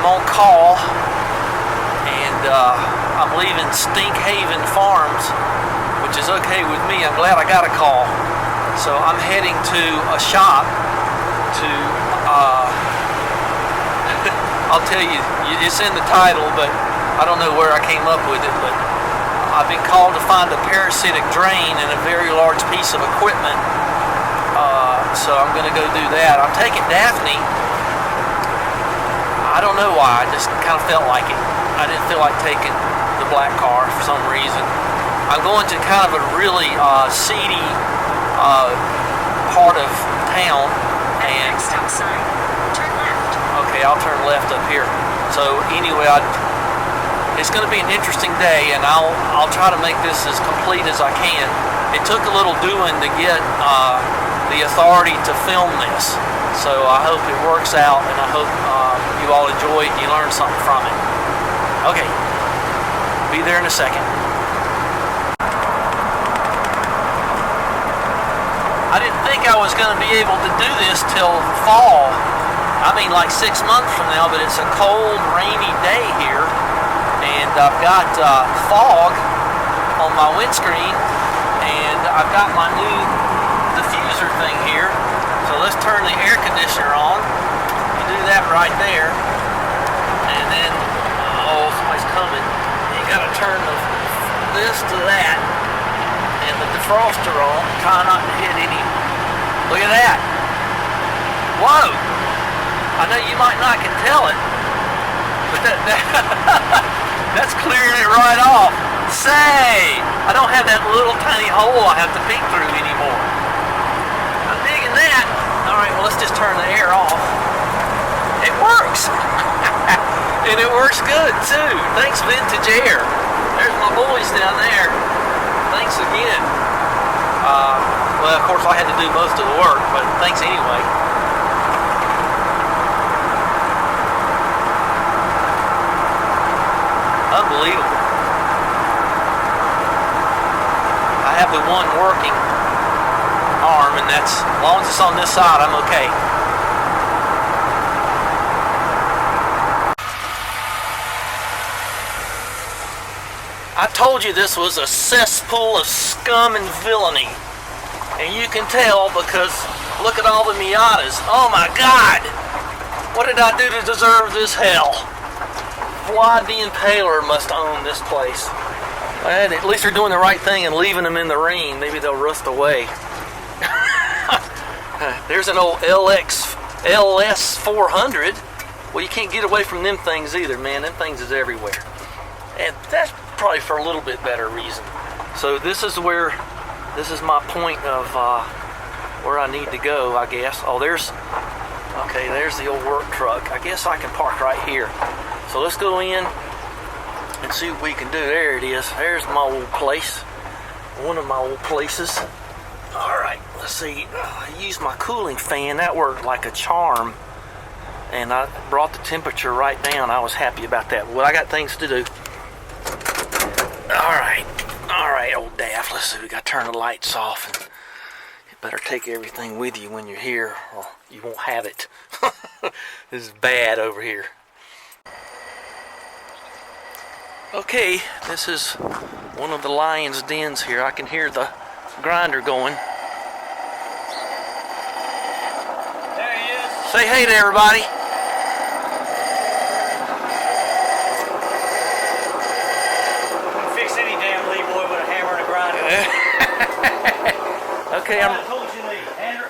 I'm on call, and I'm leaving Stink Haven Farms, which is okay with me. I'm glad I got a call. So I'm heading to a shop to, I'll tell you, it's in the title, but I don't know where I came up with it, but I've been called to find a parasitic drain in a very large piece of equipment. So I'm going to go do that. I'm taking Daphne. I don't know why. I just kind of felt like it. I didn't feel like taking the black car for some reason. I'm going to kind of a really seedy part of town. And stop sign. Turn left. Okay, I'll turn left up here. So anyway, it's going to be an interesting day, and I'll try to make this as complete as I can. It took a little doing to get the authority to film this, so I hope it works out, and I hope you all enjoy it and you learn something from it. Okay, be there in a second. I didn't think I was going to be able to do this till fall. I mean, like 6 months from now, but it's a cold, rainy day here, and I've got fog on my windscreen, and I've got my new diffuser thing here. So let's turn the air conditioner on. You do that right there, and then somebody's coming. You got to turn this to that, and the defroster on. Try not to hit any. Look at that! Whoa! I know you might not can tell it, but that's clearing it right off. Say, I don't have that little tiny hole I have to peek through anymore. I'm digging that. All right, well, let's just turn the air off. It works. And it works good, too. Thanks, Vintage Air. There's my boys down there. Thanks again. Well, of course, I had to do most of the work, but thanks anyway. Unbelievable. I have the one working arm, and that's, as long as it's on this side, I'm okay. I told you this was a cesspool of scum and villainy, and you can tell because look at all the Miatas. Oh my God! What did I do to deserve this hell? Vlad the Impaler must own this place. Well, at least they're doing the right thing and leaving them in the rain. Maybe they'll rust away. There's an old LS 400. Well, you can't get away from them things either, man. Them things is everywhere. And that's probably for a little bit better reason. So this is my point of where I need to go, I guess. Oh, there's the old work truck. I guess I can park right here. So let's go in and see what we can do. There it is. There's my old place. One of my old places. Alright, let's see. I used my cooling fan. That worked like a charm. And I brought the temperature right down. I was happy about that. Well, I got things to do. Alright, old Daff. Let's see. We got to turn the lights off. And you better take everything with you when you're here, or you won't have it. This is bad over here. Okay, this is one of the lion's dens here. I can hear the grinder going. There he is. Say hey to everybody. You can fix any damn LeeBoy with a hammer and a grinder. Okay,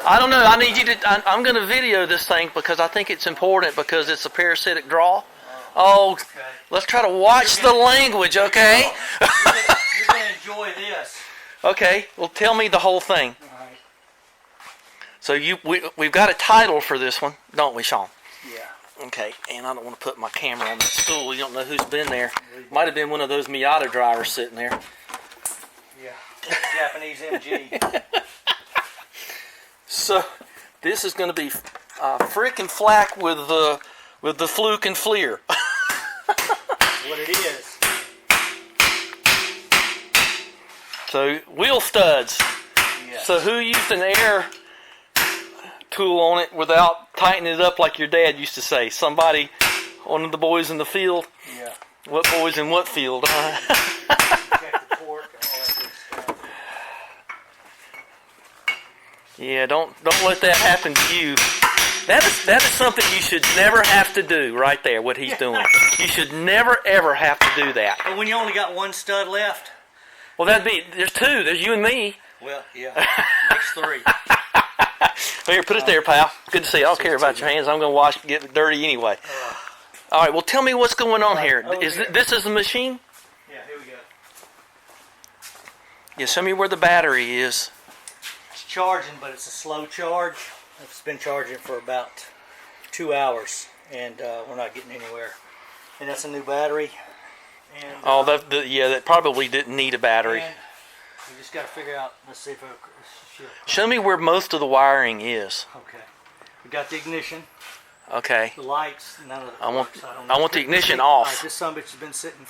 I don't know. I need you to. I'm going to video this thing because I think it's important because it's a parasitic draw. Oh, okay. Let's try to watch the language, okay? You're going to enjoy this. Okay, well, tell me the whole thing. All right. So we've got a title for this one, don't we, Sean? Yeah. Okay, and I don't want to put my camera on that stool. You don't know who's been there. Might have been one of those Miata drivers sitting there. Yeah, Japanese MG. So this is going to be Frick and Flack with the Fluke FLIR. That's what it is. So wheel studs. Yes. So who used an air tool on it without tightening it up like your dad used to say? Somebody One of the boys in the field. Yeah. What boys in what field? Check the torque and all that good stuff. Yeah, don't let that happen to you. That is something you should never have to do right there, what he's doing. You should never, ever have to do that. But when you only got one stud left? Well, there's two. There's you and me. Well, yeah. Makes three. Well, here, put it there, pal. Good to see you. I don't care about your hands. I'm going to get it dirty anyway. All right, well, tell me what's going on here. This is the machine? Yeah, here we go. Yeah, show me where the battery is. It's charging, but it's a slow charge. It's been charging for about 2 hours, and we're not getting anywhere. And that's a new battery. And, that probably didn't need a battery. And we just got to figure out. Let's see if it should. Show me where most of the wiring is. Okay. We got the ignition. Okay. The lights. None of the I lights. want the ignition All off. right, this sumbitch has been sitting.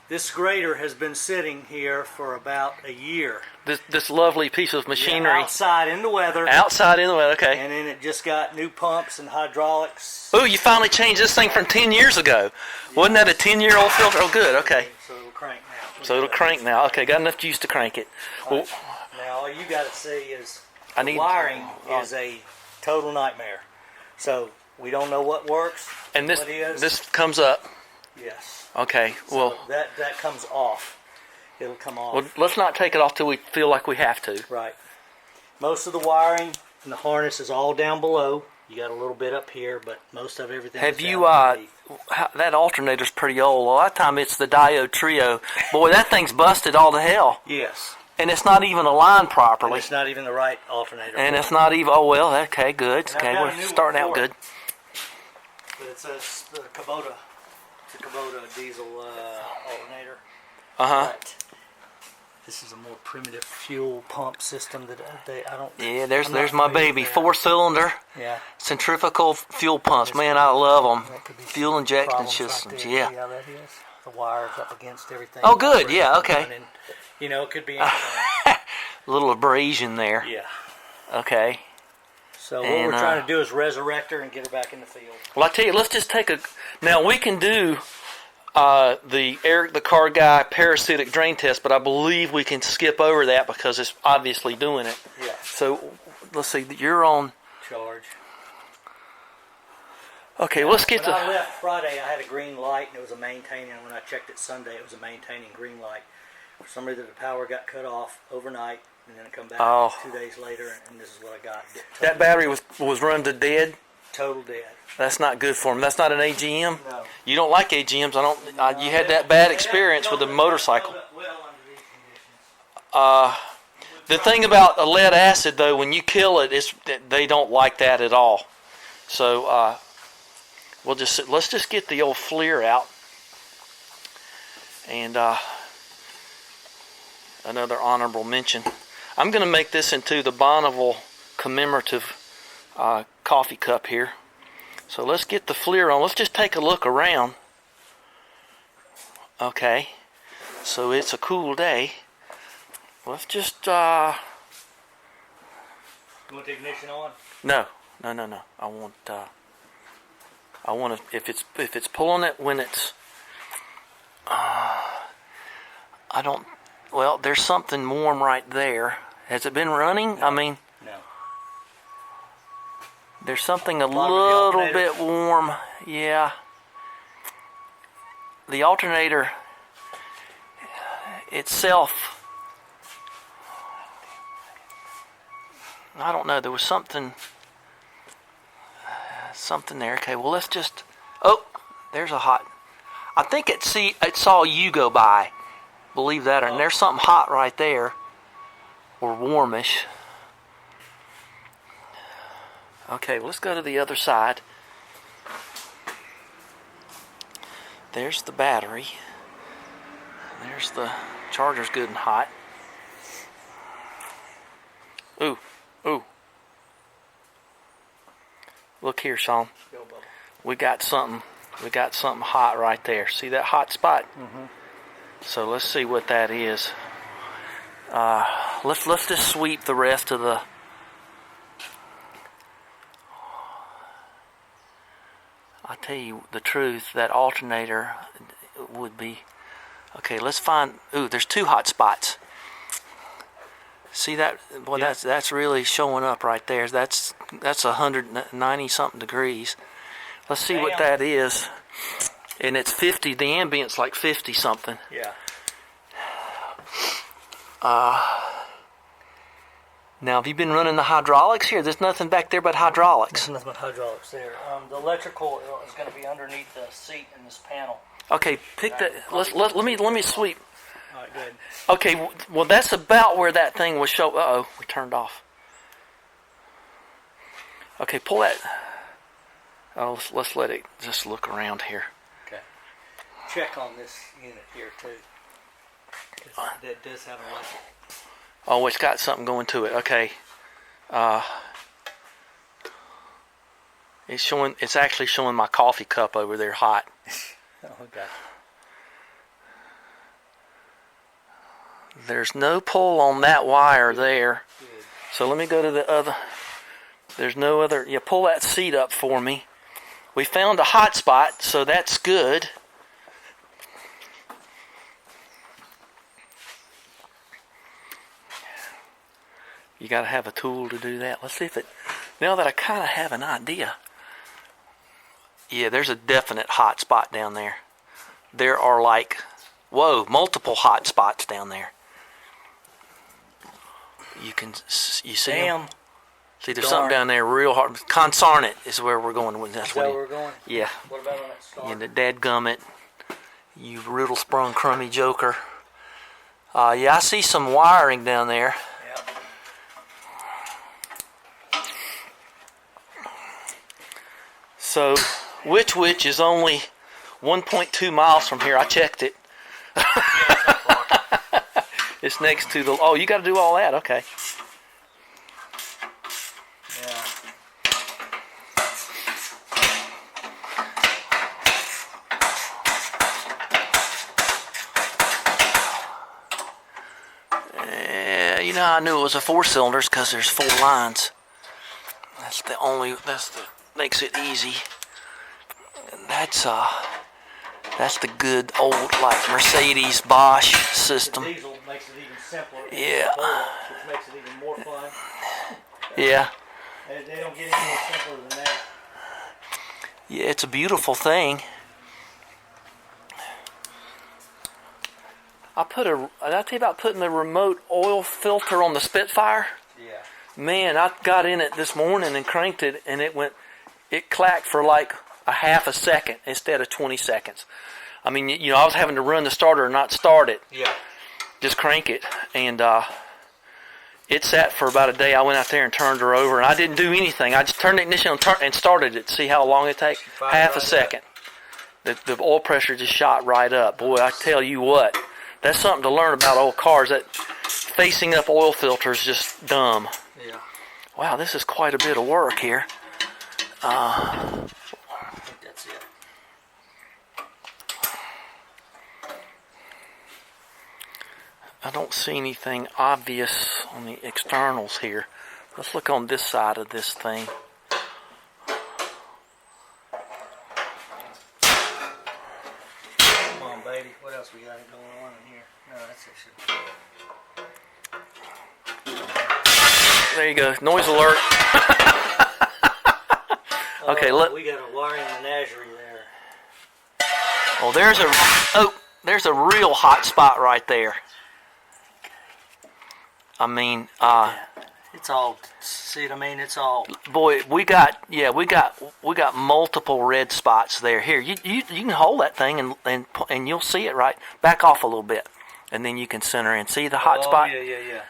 This grader has been sitting here for about a year. This lovely piece of machinery. Yeah, outside in the weather. Outside in the weather. Okay. And then it just got new pumps and hydraulics. Oh, you finally changed this thing from 10 years ago. Wasn't that a 10-year-old filter? Oh, good. Okay. So it'll crank now. So it'll crank now. Okay, got enough juice to crank it. Well, now all you got to see is the wiring is a total nightmare. So we don't know what works. And what is. this comes up. Yes. Okay. Well, so that comes off. It'll come off. Well, let's not take it off till we feel like we have to. Right. Most of the wiring and the harness is all down below. You got a little bit up here, but most of everything. Have you? That alternator's pretty old. A lot of time it's the diode trio. Boy, that thing's busted all to hell. Yes. And it's not even aligned properly. And it's not even the right alternator. And it's not even. Oh well. Okay, good. Okay, we're starting out good. But it's a Kubota. It's a Kubota diesel alternator. But this is a more primitive fuel pump system that I don't. Yeah, there's my baby, 4-cylinder. Yeah. Centrifugal fuel pumps. Man, I love them. Fuel injection systems. Right. Yeah. See how that is? The wires up against everything. Oh, good. Yeah. Okay. And, it could be anything. A little abrasion there. Yeah. Okay. So what we're trying to do is resurrect her and get her back in the field. Well, I tell you, let's just take a. Now we can do the Eric the Car Guy parasitic drain test, but I believe we can skip over that because it's obviously doing it. Yeah. So let's see. You're on charge. Okay, let's get when I left Friday, I had a green light and it was a maintaining. And when I checked it Sunday, it was a maintaining green light. For some reason, the power got cut off overnight, and then it come back 2 days later, and this is what I got. That battery was run to dead. Total dead. That's not good for them. That's not an AGM. No. You don't like AGMs. I don't. You had that bad experience with a motorcycle. The thing about a lead acid, though, when you kill it, they don't like that at all. So let's just get the old FLIR out, and another honorable mention. I'm going to make this into the Bonneville commemorative coffee cup here. So let's get the FLIR on. Let's just take a look around. Okay, so it's a cool day. Let's just You want the ignition on? No. I want to, if it's pulling it when it's well, there's something warm right there. Has it been running? No. I mean, no. There's something a little bit warm. Yeah. The alternator itself, I don't know, there was something there. Okay, well, let's just, there's a hot, I think it saw you go by, believe that, and there's something hot right there, or warmish. Okay, let's go to the other side. There's the battery. There's the charger's good and hot. Ooh. Look here, Sean. We got something hot right there. See that hot spot? Mm-hmm. So let's see what that is. Let's just sweep the rest of the. I tell you the truth, that alternator would be... Okay, let's find... Ooh, there's 2 hot spots. See that? Boy, yeah. That's really showing up right there. That's 190 something degrees. Let's see what that is. And it's 50. The ambient's like 50 something. Yeah. Now, have you been running the hydraulics here? There's nothing back there but hydraulics. There's nothing but hydraulics there. The electrical is going to be underneath the seat in this panel. Okay, pick that. Let me sweep. All right, good. Okay, well that's about where that thing was show. Uh oh, we turned off. Okay, pull that. Oh, let's let it just look around here. Okay. Check on this unit here too. That does have an electric. Oh, it's got something going to it. Okay. It's showing. It's actually showing my coffee cup over there hot. Oh, okay. There's no pull on that wire there. Good. So let me go to the other. There's no other. Yeah, pull that seat up for me. We found a hot spot, so that's good. You got to have a tool to do that. Let's see if it... Now that I kind of have an idea. Yeah, there's a definite hot spot down there. There are like, whoa, multiple hot spots down there. You see them? See, there's something down there real hard. Consarnate is where we're going. That's where we're going? Yeah. What about on that star? Yeah, the dadgummit. You riddle sprung crummy joker. Yeah, I see some wiring down there. So, Wich is only 1.2 miles from here. I checked it. It's next to the... Oh, you got to do all that? Okay. Yeah. You know, I knew it was a 4-cylinders because there's 4 lines. That's the makes it easy. That's the good old like Mercedes Bosch system. The diesel makes it even simpler. Yeah. Which makes it even more fun. Yeah. They don't get any more simpler than that. Yeah, it's a beautiful thing. Did I tell you about putting the remote oil filter on the Spitfire? Yeah. Man, I got in it this morning and cranked it, and it clacked for like a half a second instead of 20 seconds. I mean, you know, I was having to run the starter and not start it. Yeah. Just crank it. And it sat for about a day. I went out there and turned her over, and I didn't do anything. I just turned the ignition on and started it. See how long it takes? Half a second. The oil pressure just shot right up. Boy, I tell you what, that's something to learn about old cars. That facing up oil filter is just dumb. Yeah. Wow, this is quite a bit of work here. I think that's it. I don't see anything obvious on the externals here. Let's look on this side of this thing. Come on, baby. What else we got going on in here? No, that's it. There you go. Noise alert. Okay, look. We got a wiring menagerie there. Oh, there's a real hot spot right there. I mean, it's all. See what I mean? It's all. Boy, we got multiple red spots there. Here, you can hold that thing and you'll see it right. Back off a little bit, and then you can center in. See the hot spot? Yeah.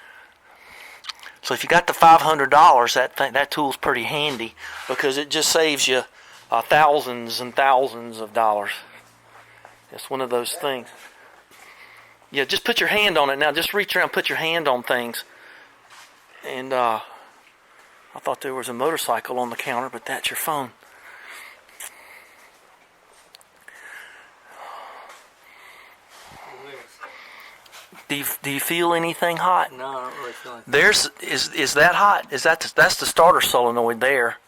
So if you got the $500, that tool's pretty handy because it just saves you thousands and thousands of dollars. It's one of those things. Yeah, just put your hand on it now. Just reach around, put your hand on things. And I thought there was a motorcycle on the counter, but that's your phone. Do you feel anything hot? No, I don't really feel anything. Is that hot? That's the starter solenoid there.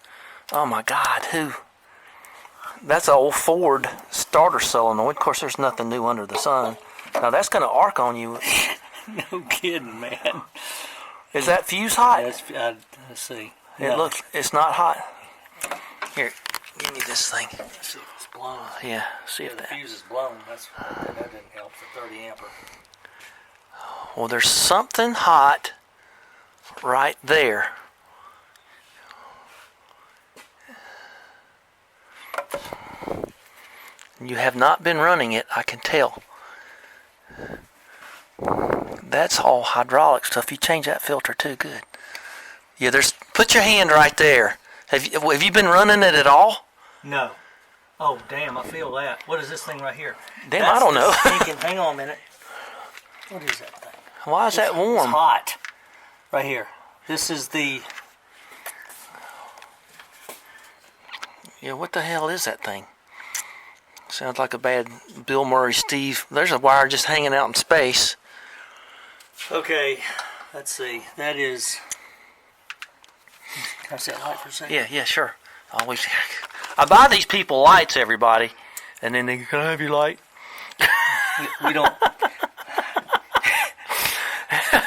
Oh my God, who? That's an old Ford starter solenoid. Of course, there's nothing new under the sun. Now that's going to arc on you. No kidding, man. Is that fuse hot? Let's see. It looks. It's not hot. Here, give me this thing. Let's see if it's blown. Yeah, see if the fuse is blown. That didn't help for 30 ampere. Well, there's something hot right there. You have not been running it, I can tell. That's all hydraulic stuff. You change that filter too, good. Yeah, put your hand right there. Have you been running it at all? No. Oh, damn, I feel that. What is this thing right here? Damn, I don't know. Hang on a minute. What is that thing? Why is that warm? It's hot. Right here. This is the... Yeah, what the hell is that thing? Sounds like a bad Bill Murray Steve. There's a wire just hanging out in space. Okay, let's see. That is... Can I see that light for a second? Yeah, sure. I buy these people lights, everybody, and then they can I have your light? We don't...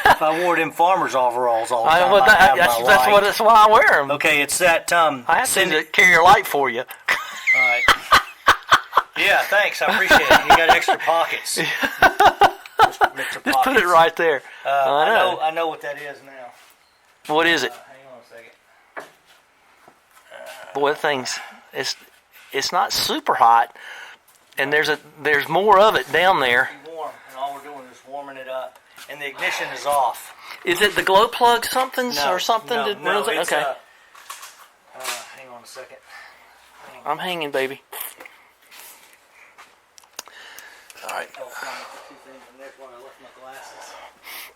If I wore them farmer's overalls all the time, that's why I wear them. Okay, it's that... I have to carry your light for you. All right. Yeah, thanks. I appreciate it. You got extra pockets. Just put it right there. I know what that is now. What is it? Hang on a second. Boy, that thing's it's not super hot, and there's more of it down there. It's warm, and all we're doing is warming it up, and the ignition is off. Is it the glow plug somethings or something? No, it's, okay. Hang on a second. I'm hanging, baby. All right.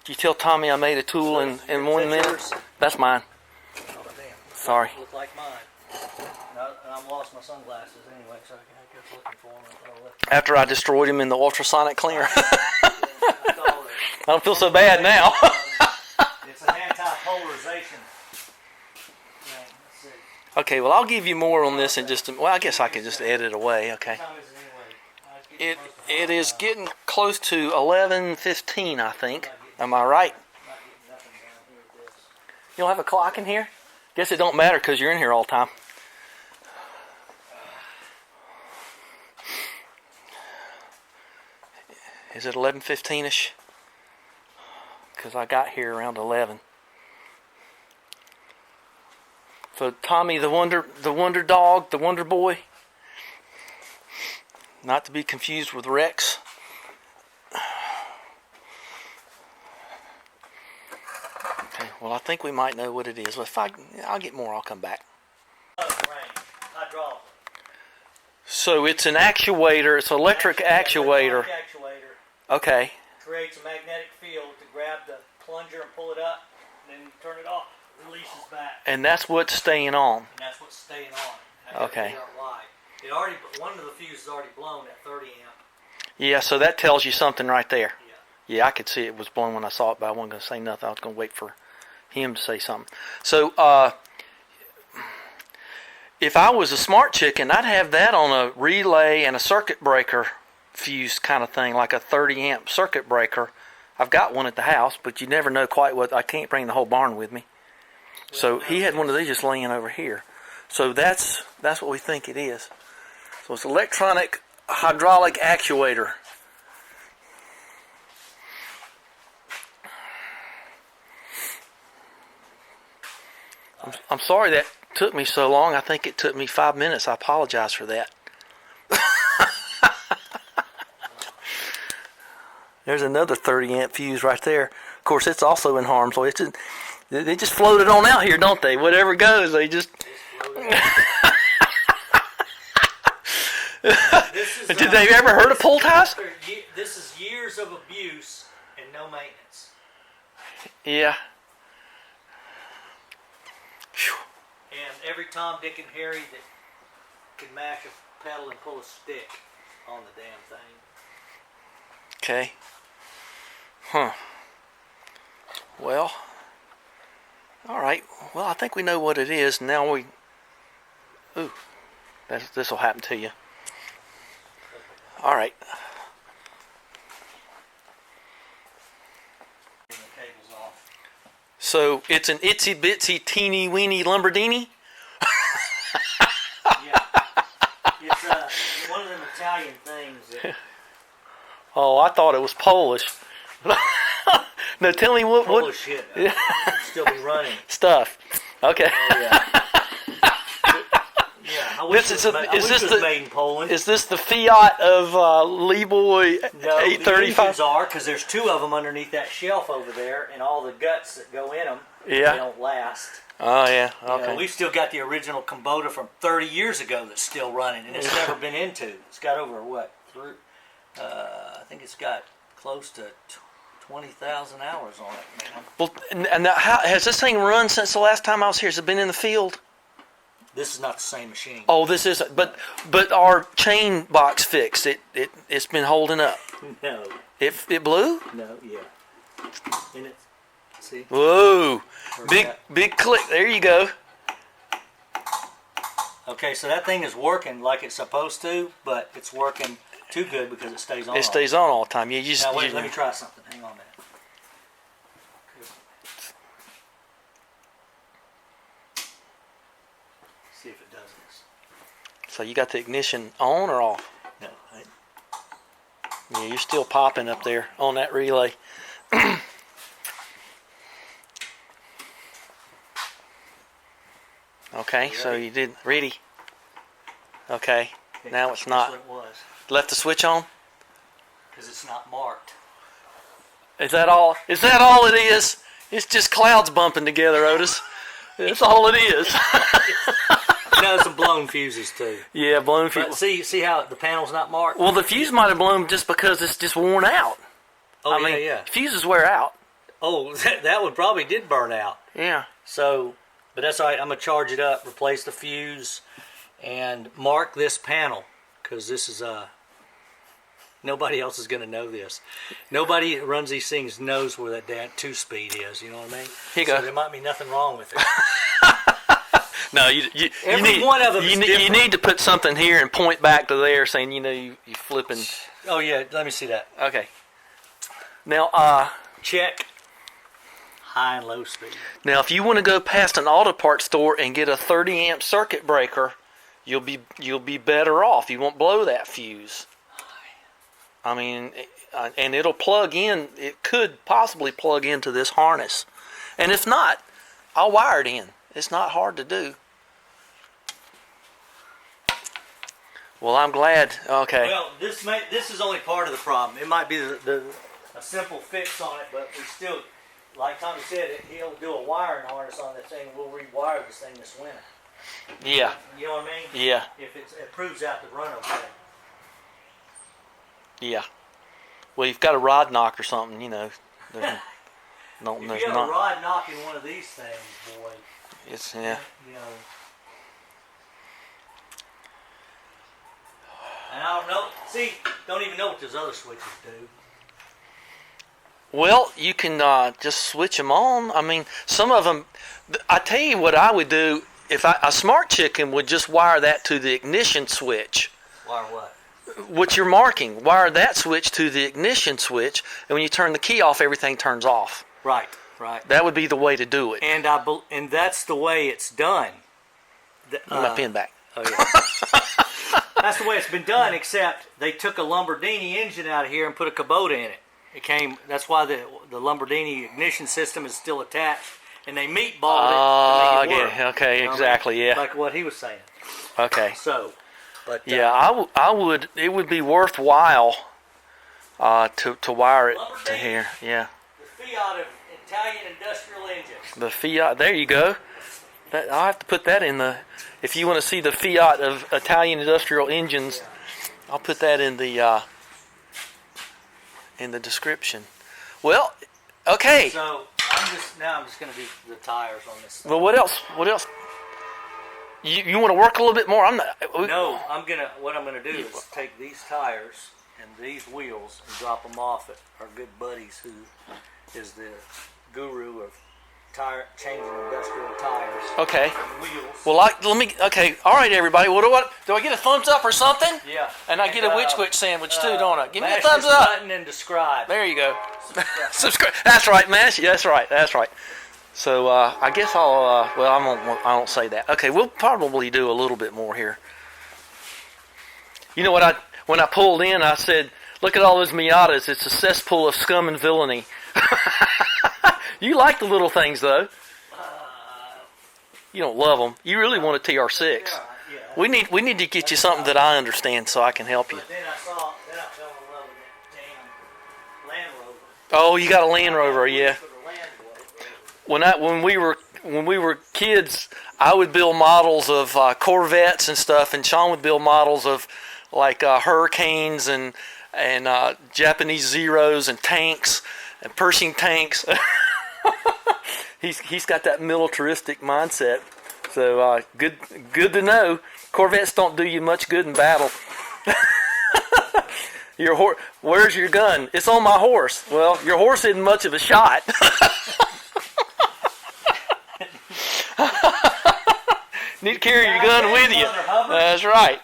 Did you tell Tommy I made a tool in 1 minute? Yours? That's mine. Oh, damn. Sorry. Look like mine. And I've lost my sunglasses anyway, so I guess looking for them. After I destroyed him in the ultrasonic cleaner. I don't feel so bad now. It's an anti-polarization. Yeah, let's see. Okay, well, I'll give you more on this in just a... Well, I guess I could just edit away, okay. What time is it anyway? It is getting close to 11:15, I think. Am I right? You don't have a clock in here? Guess it don't matter because you're in here all the time. Is it 11:15ish? Because I got here around 11. So Tommy, the wonder dog, the wonder boy, not to be confused with Rex. Okay, well I think we might know what it is. Well, I'll get more, I'll come back. Hydraulic. So it's an actuator, it's an electric actuator. Okay. Creates a magnetic field to grab the plunger and pull it up, and then turn it off. Releases back. And that's what's staying on. And that's what's staying on. Okay. One of the fuses is already blown at 30 amp. Yeah, so that tells you something right there. Yeah. Yeah, I could see it was blown when I saw it, but I wasn't going to say nothing. I was going to wait for him to say something. So, if I was a smart chicken, I'd have that on a relay and a circuit breaker fuse kind of thing, like a 30 amp circuit breaker. I've got one at the house, but you never know quite what. I can't bring the whole barn with me. So he had one of these just laying over here. So that's what we think it is. So it's electronic hydraulic actuator. I'm sorry that took me so long. I think it took me 5 minutes. I apologize for that. There's another 30 amp fuse right there. Of course, it's also in harm's way. They just float it on out here, don't they? Whatever goes, they just... Did they ever heard of pull ties? This is years of abuse and no maintenance. Yeah. And every Tom, Dick, and Harry that can mash a pedal and pull a stick on the damn thing. Okay. Huh. Well. All right. Well, I think we know what it is. Now we... Ooh. This will happen to you. All right. The cable's off. So it's an itsy bitsy teeny weeny Lumberdini. Yeah. It's one of them Italian things. That Oh, I thought it was Polish. No, tell me what Polish shit. Still be running. stuff. Okay. Oh, yeah. Yeah, I wish it was made in Poland. Is this the Fiat of LeeBoy No, 835? the engines are, because there's two of them underneath that shelf over there, and all the guts that go in them, Yeah. they don't last. Oh, yeah. You know, Okay. we've still got the original Kubota from 30 years ago that's still running, and it's never been into. It's got over, what, I think it's got close to 20,000 hours on it, man. Well, and now, how has this thing run since the last time I was here? Has it been in the field? This is not the same machine. Oh, this isn't. But our chain box fixed. It's been holding up. No. It blew? No, yeah. And it, see? Whoa. Where's Big that? big click. There you go. Okay, so that thing is working like it's supposed to, but it's working too good because it stays on. It stays on all the time. Yeah, you just Now wait, let me try something. Hang on a minute. See if it does this. So you got the ignition on or off? No, Yeah, you're still popping up there on that relay. Okay, so you did ready. Okay, now it's that's not. what it was. Left the switch on? Because it's not marked. Is that all? Is that all it is? It's just clouds bumping together, Otis. That's all it is. No, some blown fuses too. Yeah, blown But fuse. see how the panel's not marked? Well, the fuse might have blown just because it's just worn out. Oh, I mean, yeah. fuses wear out. Oh, that one probably did burn out. Yeah. So, but that's all right. I'm going to charge it up, replace the fuse, and mark this panel, because this is nobody else is going to know this. Nobody that runs these things knows where that damn 2-speed is, you know what I mean? Here you So go. there might be nothing wrong with it. No, you Every need, one of them is you different. need to put something here and point back to there saying, you flipping. Oh, yeah, let me see that. Okay. Now, Check high and low speed. Now, if you want to go past an auto parts store and get a 30 amp circuit breaker, you'll be better off. You won't blow that fuse. I mean, and it'll plug in. It could possibly plug into this harness, and if not, I'll wire it in. It's not hard to do. Well, I'm glad. Okay. Well, this is only part of the problem. It might be a simple fix on it, but we still, like Tommy said, he'll do a wiring harness on this thing. We'll rewire this thing this winter. Yeah. You know what I mean? Yeah. If it proves out to run okay. Yeah. Well, you've got a rod knock or something, There's, no, If there's you have not. a rod knocking one of these things, boy, It's yeah. you know. And I don't know. See, don't even know what those other switches do. Well, you can just switch them on. I mean, some of them. I tell you what I would do if a smart chicken would just wire that to the ignition switch. Wire what? What you're marking, wire that switch to the ignition switch, and when you turn the key off, everything turns off. Right, right. That would be the way to do it. And and that's the way it's done. Give my pen back. Oh yeah. That's the way it's been done, except they took a Lumberdini engine out of here and put a Kubota in it. That's why the Lumberdini ignition system is still attached, and they meatballed it to make it work. Okay, You know what I exactly, mean? yeah. Like what he was saying. Okay. So, but Yeah, I would. It would be worthwhile to wire it to here. Yeah. the Fiat of Italian industrial engines. The Fiat. There you go. I'll have to put that in the. If you want to see the Fiat of Italian industrial engines, I'll put that in the description. Well, okay. So I'm just going to do the tires on this. Well, what else? What else? You want to work a little bit more? I'm not. No, what I'm gonna do is take these tires and these wheels and drop them off at our good buddies, who is the guru of changing industrial tires. Okay. And wheels. Well, let me. Okay. All right, everybody. Do I get a thumbs up or something? Yeah. And I get a Wich sandwich too, don't I? Give me a Mash thumbs this up. button and describe. There you go. Subscribe. That's right, man. That's right. That's right. So I guess I'll. Well, I won't say that. Okay, we'll probably do a little bit more here. You know what? When I pulled in, I said, "Look at all those Miatas. It's a cesspool of scum and villainy." You like the little things, though. You don't love them. You really want a TR6. Yeah. We need to get you something that I understand so I can help you. But then I fell in love with that damn Land Rover. Oh, you got a Land Rover, yeah. For the Land Rover. When we were kids, I would build models of Corvettes and stuff, and Sean would build models of like Hurricanes and Japanese Zeros and tanks and Pershing tanks. He's got that militaristic mindset. So good to know. Corvettes don't do you much good in battle. Where's your gun? It's on my horse. Well, your horse isn't much of a shot. Need to carry your gun with you. That's right.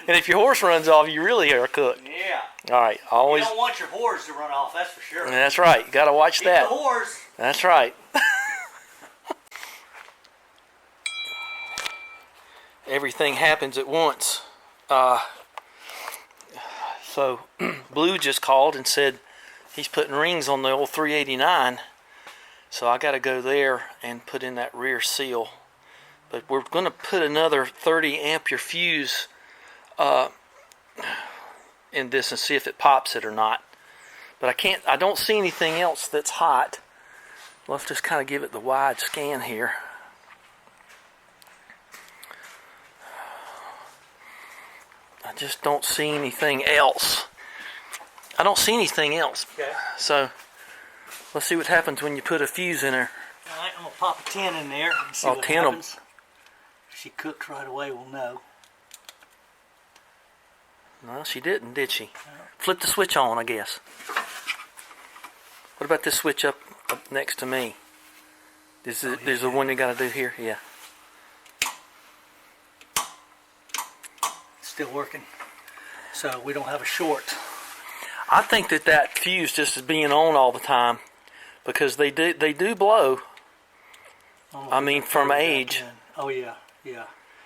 And if your horse runs off, you really are cooked. Yeah. All right. Always. You don't want your horse to run off, that's for sure. That's right. You got to watch that. The horse. That's right. Everything happens at once. So Blue just called and said he's putting rings on the old 389. So I got to go there and put in that rear seal. But we're going to put another 30 ampere fuse in this and see if it pops it or not. But I don't see anything else that's hot. Let's just kind of give it the wide scan here. I just don't see anything else. I don't see anything else. Okay. So let's see what happens when you put a fuse in there. All right, I'm going to pop a 10 in there and see what 10 happens. If she cooked right away, we'll know. No, she didn't, did she? Flip the switch on, I guess. What about this switch up next to me? There's the one you got to do here? Yeah. Still working. So we don't have a short. I think that fuse just is being on all the time because they do blow. I mean, from age. Oh yeah,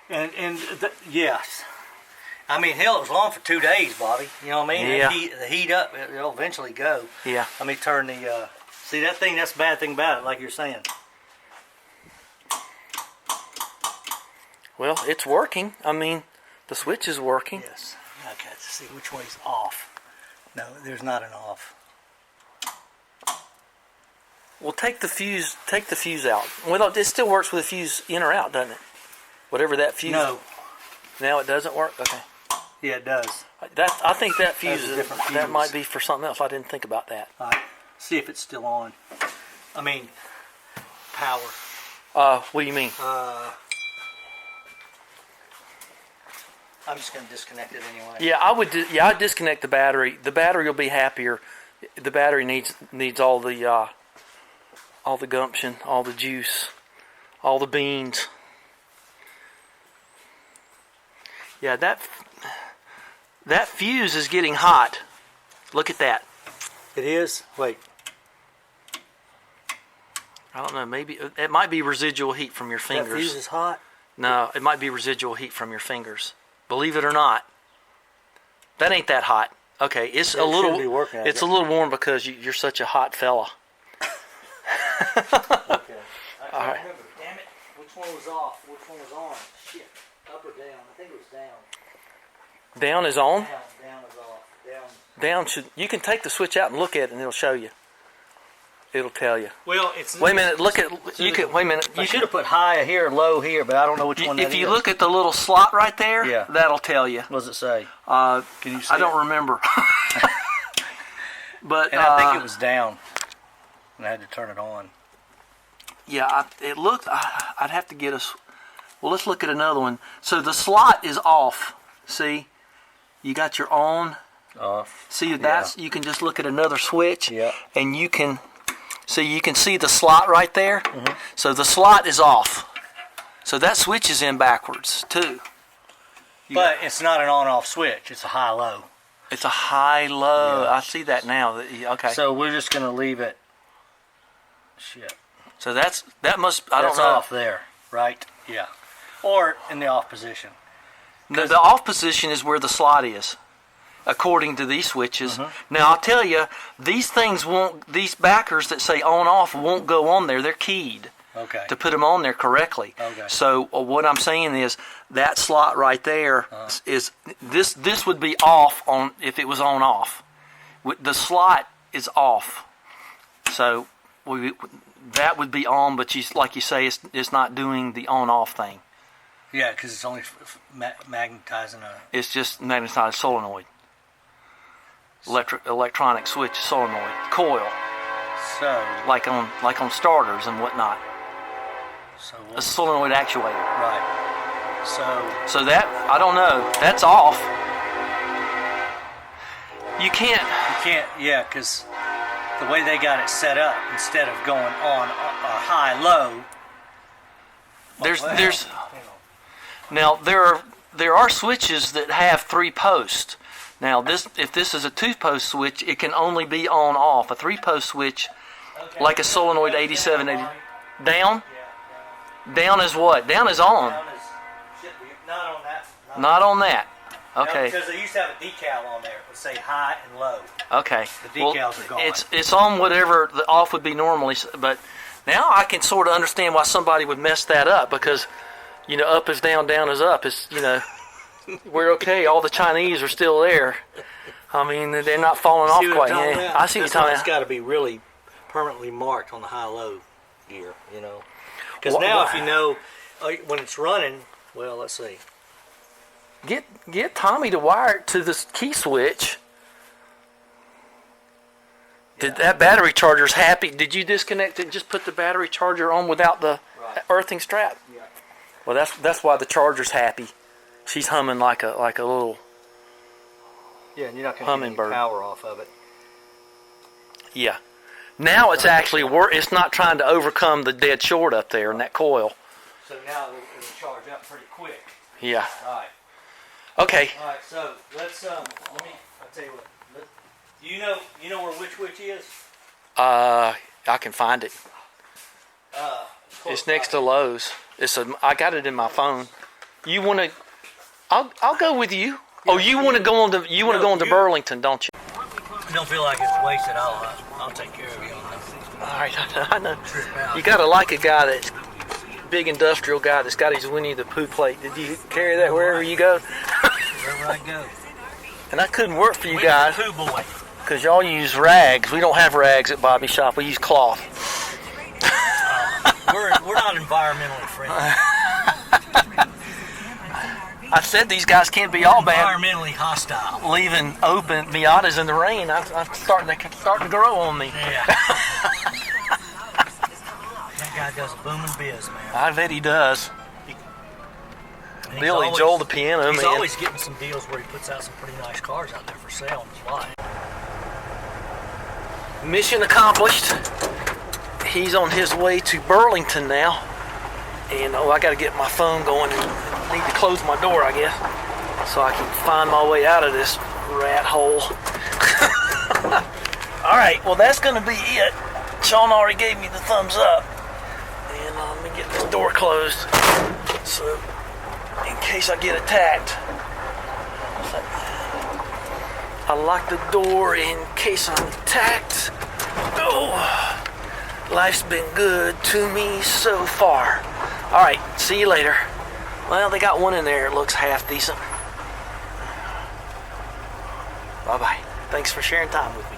and yes. I mean, hell, it was on for 2 days, Bobby. You know what I mean? Yeah. The heat up, it'll eventually go. Yeah. Let me turn the. See that thing? That's the bad thing about it, like you're saying. Well, it's working. I mean, the switch is working. Yes. Okay. Let's see which way's off. No, there's not an off. Well, take the fuse out. Well, it still works with a fuse in or out, doesn't it? Whatever that fuse. No. Now it doesn't work. Okay. Yeah, it does. I think that fuse That's a different fuse. that might be for something else. I didn't think about that. All right. See if it's still on. I mean, power. What do you mean? I'm just going to disconnect it anyway. Yeah, I'd disconnect the battery. The battery will be happier. The battery needs all the gumption, all the juice, all the beans. Yeah, that fuse is getting hot. Look at that. It is? Wait. I don't know, maybe it might be residual heat from your fingers. That fuse is hot? No, it might be residual heat from your fingers. Believe it or not. That ain't that hot. Okay, it's a little warm because you're such a hot fella. Okay. I can't right. remember. Damn it. Which one was off? Which one was on? Shit. Up or down? I think it was down. Down is on? Down is off. Down should. You can take the switch out and look at it, and it'll show you. It'll tell you. Well, it's. Wait a minute. Look at. You can. Wait a minute. I should have put high here, low here, but I don't know which one that is. If you look at the little slot right there, yeah, that'll tell you. What does it say? Can you see? I don't remember. But and I think it was down, and I had to turn it on. Yeah, it looked. I'd have to get us. Well, let's look at another one. So the slot is off. See, you got your on. Off. See, that's you can just look at another switch. Yeah. And you can So you can see the slot right there. So the slot is off. So that switch is in backwards too. But it's not an on-off switch. It's a high-low. It's a high-low. Yeah. I see that now. Okay. So we're just gonna leave it. Shit. So that must. I That's don't know. off there, right? Yeah. Or in the off position. The off position is where the slot is, according to these switches. Now I'll tell you, these things won't. These backers that say on/off won't go on there. They're keyed. Okay. To put them on there correctly. Okay. So what I'm saying is that slot right there is this would be off on if it was on/off. The slot is off. So that would be on, but like you say, it's not doing the on/off thing. Yeah, because it's only magnetizing a. It's just magnetized solenoid. Electronic switch solenoid coil. So. Like on starters and whatnot. So A solenoid actuator. Right. So that, I don't know, that's off. You can't. Yeah, because the way they got it set up, instead of going on a high-low. Now there are switches that have 3 posts. Now if this is a 2-post switch, it can only be on/off. A 3-post switch, like a solenoid 8780, down. Down is what? Down is on. Not on that. Not on that. Okay. No, because they used to have a decal on there. It would say high and low. Okay. The decals are gone. It's on whatever the off would be normally, but now I can sort of understand why somebody would mess that up, because up is down, down is up. It's we're okay. All the Chinese are still there. I mean, they're not falling off quite. Yeah. I see what you're talking about. It's got to be really permanently marked on the high-low gear, Because now, if you know when it's running, well, let's see. Get Tommy to wire it to this key switch. Did that battery charger's happy? Did you disconnect it and just put the battery charger on without the earthing strap? Yeah. Well, that's why the charger's happy. She's humming like a little. Yeah, and you're not going to get any power off of it. Yeah. Now it's actually it's not trying to overcome the dead short up there in that coil. So now it'll charge up pretty quick. Yeah. All right. Okay. All right. So let's I'll tell you what. You know where Wich is? I can find it. It's next to Lowe's. I got it in my phone. You want to? I'll go with you. Yeah, oh, you want to go on to go on to Burlington, don't you? I don't feel like it's wasted. I'll take care of you on that. All right, I know. You gotta like a guy that's big industrial guy that's got his Winnie the Pooh plate. Did you carry that wherever you go? Wherever I go. And I couldn't work for you guys Pooh boy. because y'all use rags. We don't have rags at Bobby's shop. We use cloth. We're not environmentally friendly. I said these guys can't be all bad. Environmentally hostile. Leaving open Miatas in the rain. They're starting to grow on me. Yeah. That guy does a booming biz, man. I bet he does. Billy Joel the piano man. He's always getting some deals where he puts out some pretty nice cars out there for sale on his lot. Mission accomplished. He's on his way to Burlington now. And I got to get my phone going and need to close my door, I guess, so I can find my way out of this rat hole. All right, well, that's going to be it. Sean already gave me the thumbs up. And let me get this door closed so in case I get attacked. I lock the door in case I'm attacked. Oh, life's been good to me so far. All right, see you later. Well, they got one in there that looks half decent. Bye-bye. Thanks for sharing time with me.